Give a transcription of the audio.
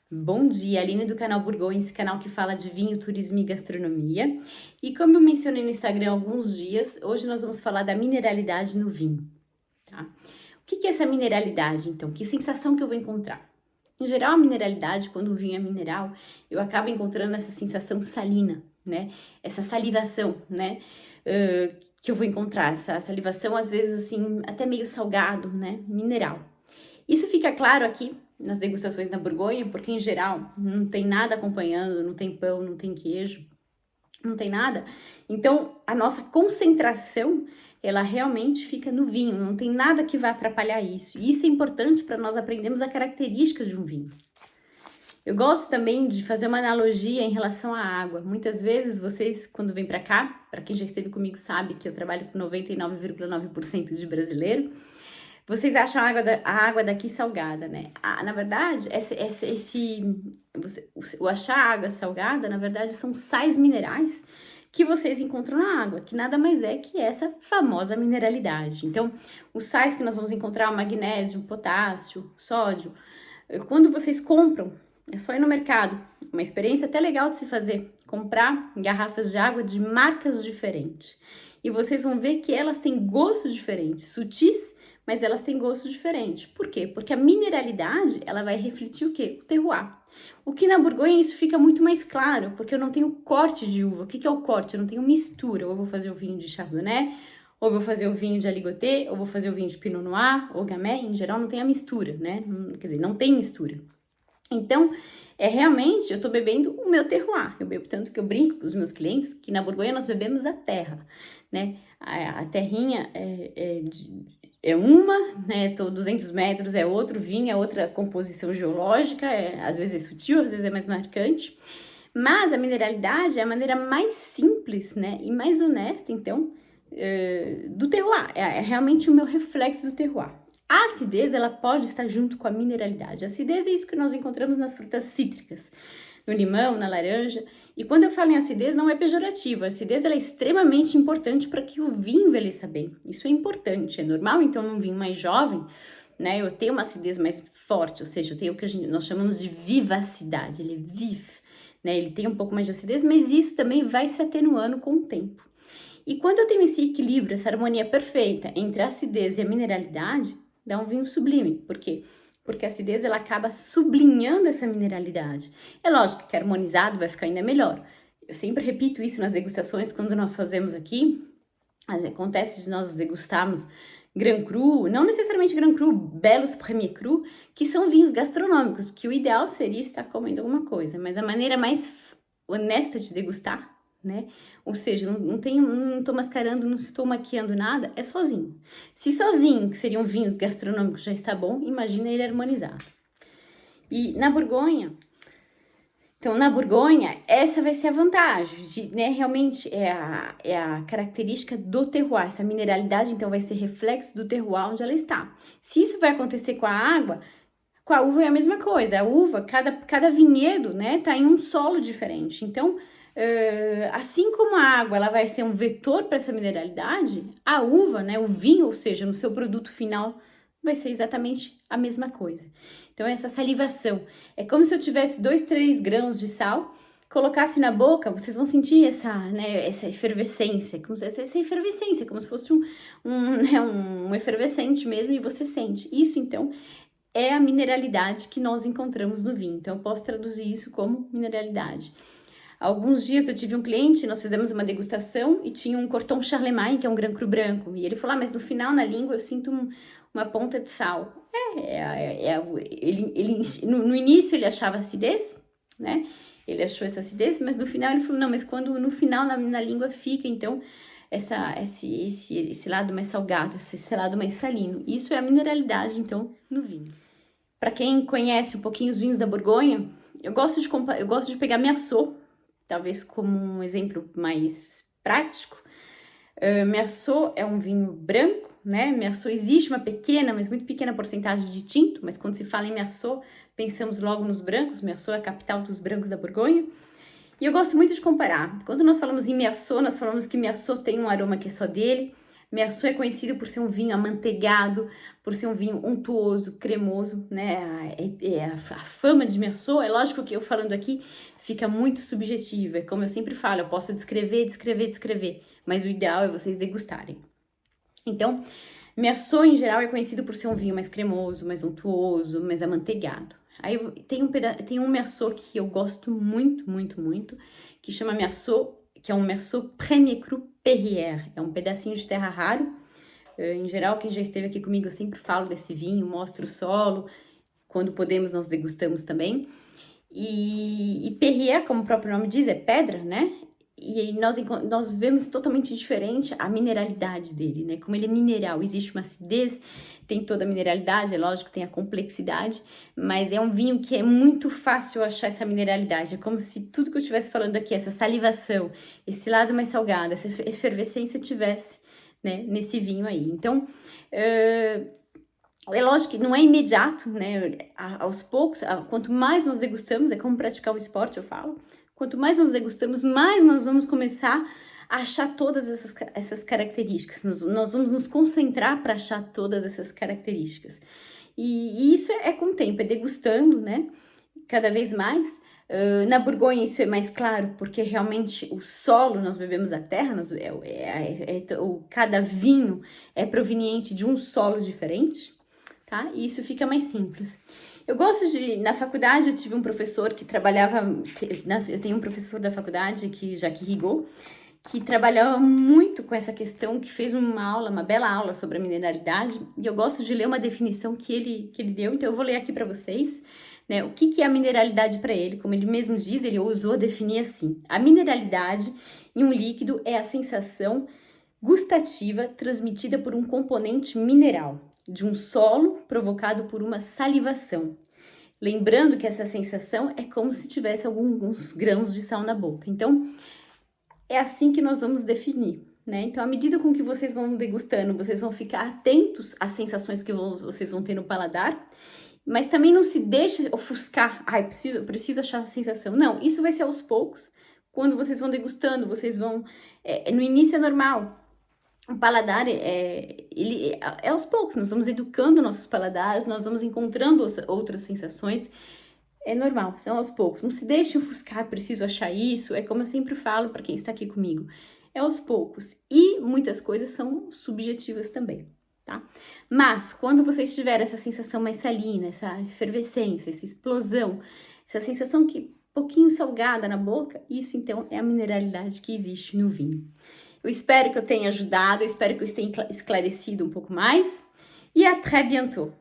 Bom dia, Aline do canal Borgonha, esse canal que fala de vinho, turismo e gastronomia. E como eu mencionei no Instagram há alguns dias, hoje nós vamos falar da mineralidade no vinho, tá? O que é essa mineralidade, então? Que sensação que eu vou encontrar? Em geral, a mineralidade, quando o vinho é mineral, eu acabo encontrando essa sensação salina, né? Essa salivação, né? Que eu vou encontrar, essa salivação, às vezes, assim, até meio salgado, né? Mineral. Isso fica claro aqui nas degustações da Borgonha, porque em geral não tem nada acompanhando, não tem pão, não tem queijo, não tem nada. Então a nossa concentração ela realmente fica no vinho, não tem nada que vá atrapalhar isso. E isso é importante para nós aprendermos a característica de um vinho. Eu gosto também de fazer uma analogia em relação à água. Muitas vezes vocês, quando vêm para cá, para quem já esteve comigo sabe que eu trabalho com 99,9% de brasileiro, vocês acham a água daqui salgada, né? Na verdade, o achar a água salgada, na verdade, são sais minerais que vocês encontram na água, que nada mais é que essa famosa mineralidade. Então, os sais que nós vamos encontrar, o magnésio, o potássio, o sódio, quando vocês compram, é só ir no mercado. Uma experiência até legal de se fazer, comprar garrafas de água de marcas diferentes. E vocês vão ver que elas têm gostos diferentes, sutis, mas elas têm gostos diferentes. Por quê? Porque a mineralidade, ela vai refletir o quê? O terroir. O que na Borgonha isso fica muito mais claro, porque eu não tenho corte de uva. O que é o corte? Eu não tenho mistura. Ou eu vou fazer o vinho de Chardonnay, ou eu vou fazer o vinho de Aligoté, ou vou fazer o vinho de Pinot Noir, ou Gamay. Em geral não tem a mistura, né? Quer dizer, não tem mistura. Então, realmente, eu tô bebendo o meu terroir. Eu bebo tanto que eu brinco com os meus clientes que na Borgonha nós bebemos a terra, né? A terrinha é uma, né? 200 metros é outro vinho, é outra composição geológica, às vezes é sutil, às vezes é mais marcante. Mas a mineralidade é a maneira mais simples, né? E mais honesta, então, do terroir. É realmente o meu reflexo do terroir. A acidez, ela pode estar junto com a mineralidade. A acidez é isso que nós encontramos nas frutas cítricas, no limão, na laranja. E quando eu falo em acidez, não é pejorativo. A acidez ela é extremamente importante para que o vinho envelheça bem. Isso é importante. É normal, então, num vinho mais jovem, né, eu tenho uma acidez mais forte, ou seja, eu tenho o que nós chamamos de vivacidade. Ele é vivo, né? Ele tem um pouco mais de acidez, mas isso também vai se atenuando com o tempo. E quando eu tenho esse equilíbrio, essa harmonia perfeita entre a acidez e a mineralidade, dá um vinho sublime. Por quê? Porque a acidez ela acaba sublinhando essa mineralidade. É lógico que harmonizado vai ficar ainda melhor. Eu sempre repito isso nas degustações quando nós fazemos aqui. Acontece de nós degustarmos Grand Cru, não necessariamente Grand Cru, Belos Premier Cru, que são vinhos gastronômicos, que o ideal seria estar comendo alguma coisa, mas a maneira mais honesta de degustar, né? Ou seja, não tô mascarando, não estou maquiando nada, é sozinho. Se sozinho, que seriam vinhos gastronômicos, já está bom, imagina ele harmonizado. E na Borgonha, essa vai ser a vantagem, né? Realmente é a característica do terroir, essa mineralidade, então vai ser reflexo do terroir onde ela está. Se isso vai acontecer com a água, com a uva é a mesma coisa. A uva, cada vinhedo, né, tá em um solo diferente. Então, assim como a água ela vai ser um vetor para essa mineralidade, a uva, né, o vinho, ou seja, no seu produto final, vai ser exatamente a mesma coisa. Então, essa salivação é como se eu tivesse 2, 3 grãos de sal, colocasse na boca, vocês vão sentir essa efervescência, essa efervescência, como se fosse um efervescente mesmo, e você sente. Isso, então, é a mineralidade que nós encontramos no vinho. Então, eu posso traduzir isso como mineralidade. Alguns dias eu tive um cliente, nós fizemos uma degustação e tinha um Corton Charlemagne, que é um Grand Cru branco. E ele falou, mas no final, na língua, eu sinto uma ponta de sal. No início ele achava acidez, né? Ele achou essa acidez, mas no final ele falou, não, mas quando no final na língua fica, então, esse lado mais salgado, esse lado mais salino. Isso é a mineralidade, então, no vinho. Para quem conhece um pouquinho os vinhos da Borgonha, eu gosto de pegar Meursault, talvez como um exemplo mais prático. Meursault é um vinho branco, né? Meursault existe uma pequena, mas muito pequena porcentagem de tinto, mas quando se fala em Meursault, pensamos logo nos brancos. Meursault é a capital dos brancos da Borgonha. E eu gosto muito de comparar. Quando nós falamos em Meursault, nós falamos que Meursault tem um aroma que é só dele. Meursault é conhecido por ser um vinho amanteigado, por ser um vinho untuoso, cremoso, né? A fama de Meursault, é lógico que eu falando aqui fica muito subjetiva, como eu sempre falo, eu posso descrever, mas o ideal é vocês degustarem. Então, Meursault, em geral, é conhecido por ser um vinho mais cremoso, mais untuoso, mais amanteigado. Aí tem um Meursault que eu gosto muito, que chama Meursault, que é um Meursault Premier Cru Perrier. É um pedacinho de terra raro. Em geral, quem já esteve aqui comigo, eu sempre falo desse vinho, mostro o solo. Quando podemos, nós degustamos também. E Perrier, como o próprio nome diz, é pedra, né? E aí nós vemos totalmente diferente a mineralidade dele, né? Como ele é mineral, existe uma acidez, tem toda a mineralidade, é lógico, tem a complexidade, mas é um vinho que é muito fácil achar essa mineralidade. É como se tudo que eu estivesse falando aqui, essa salivação, esse lado mais salgado, essa efervescência tivesse, né, nesse vinho aí. Então, é lógico que não é imediato, né? Aos poucos, quanto mais nós degustamos, é como praticar o esporte, eu falo. Quanto mais nós degustamos, mais nós vamos começar a achar todas essas características. Nós vamos nos concentrar para achar todas essas características. E isso é com o tempo, é degustando, né? Cada vez mais. Na Borgonha isso é mais claro, porque realmente o solo, nós bebemos a terra, cada vinho é proveniente de um solo diferente, tá? E isso fica mais simples. Eu gosto na faculdade eu tive um professor que trabalhava, eu tenho um professor da faculdade, Jacques Rigaud, que trabalhava muito com essa questão, que fez uma bela aula sobre a mineralidade, e eu gosto de ler uma definição que ele deu, então eu vou ler aqui para vocês, né, o que é a mineralidade para ele. Como ele mesmo diz, ele ousou definir assim: a mineralidade em um líquido é a sensação gustativa transmitida por um componente mineral de um solo provocado por uma salivação. Lembrando que essa sensação é como se tivesse alguns grãos de sal na boca. Então, é assim que nós vamos definir, né? Então, à medida com que vocês vão degustando, vocês vão ficar atentos às sensações que vocês vão ter no paladar, mas também não se deixe ofuscar. Eu preciso achar a sensação. Não, isso vai ser aos poucos. Quando vocês vão degustando, vocês vão... no início é normal. O paladar, ele é aos poucos, nós vamos educando nossos paladares, nós vamos encontrando outras sensações, é normal, são aos poucos. Não se deixe ofuscar, preciso achar isso, é como eu sempre falo para quem está aqui comigo, é aos poucos. E muitas coisas são subjetivas também, tá? Mas, quando vocês tiverem essa sensação mais salina, essa efervescência, essa explosão, essa sensação que um pouquinho salgada na boca, isso então é a mineralidade que existe no vinho. Eu espero que eu tenha ajudado, eu espero que eu tenha esclarecido um pouco mais. E à très bientôt!